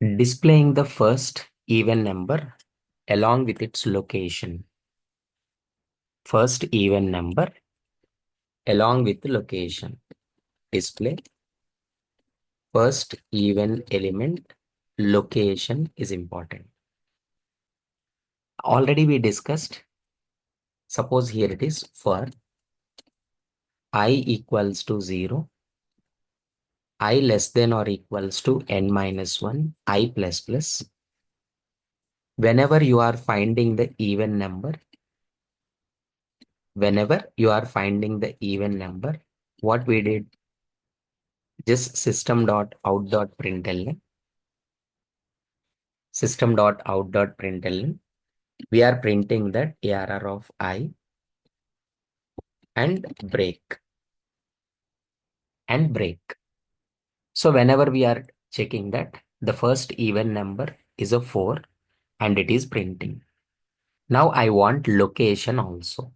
Displaying the first even number along with its location. First even number along with the location. Display first even element. Location is important. Already we discussed. Suppose here it is for I equals to 0, I less than or equals to n minus 1, I plus plus. Whenever you are finding the even number, what we did, just system.out.println, we are printing that ARR of I and break. So whenever we are checking that the first even number is a 4 and it is printing. Now I want location also.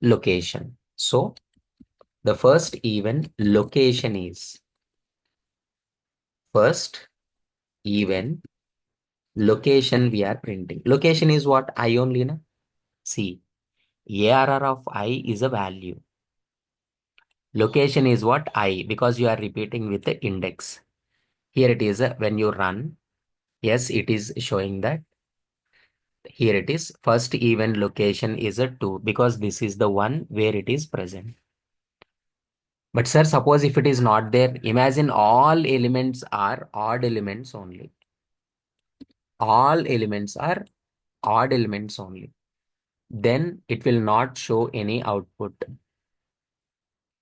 Location. So the first even location is first even location we are printing. Location is what? I only na? See, ARR of I is a value. Location is what? I, because you are repeating with the index. Here it is when you run. Yes, it is showing that. Here it is first even location is a 2 because this is the one where it is present. But sir, suppose if it is not there, imagine all elements are odd elements only. All elements are odd elements only. Then it will not show any output.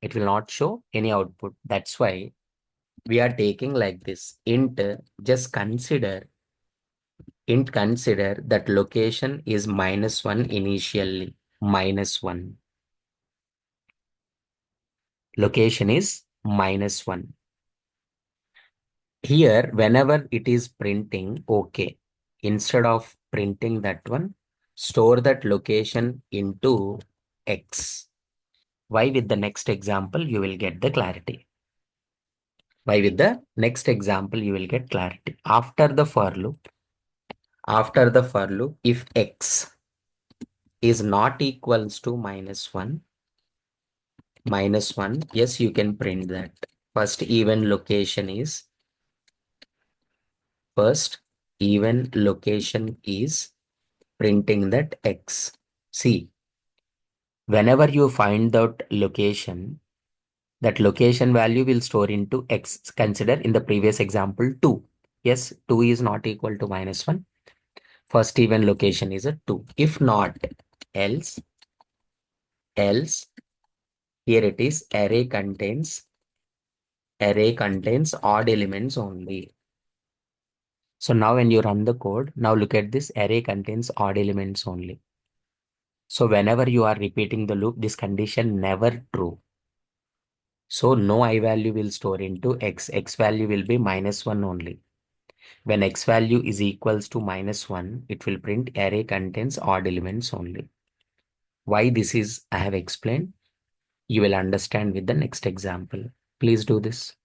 It will not show any output. That's why we are taking like this. Just consider that location is -1 initially. -1. Location is -1. Here, whenever it is printing, okay. Instead of printing that one, store that location into X. Why? With the next example, you will get the clarity. Why? With the next example, you will get clarity. After the for loop, if X is not equals to -1, yes, you can print that. First even location is printing that X. See, whenever you find that location value will store into X. Consider in the previous example 2. Yes, 2 is not equal to -1. First even location is a 2. If not, else, here it is array contains odd elements only. So now when you run the code, now look at this, array contains odd elements only. So whenever you are repeating the loop, this condition never true. So no I value will store into X. X value will be -1 only. When X value is equals to -1, it will print array contains odd elements only. Why this is, I have explained. You will understand with the next example. Please do this.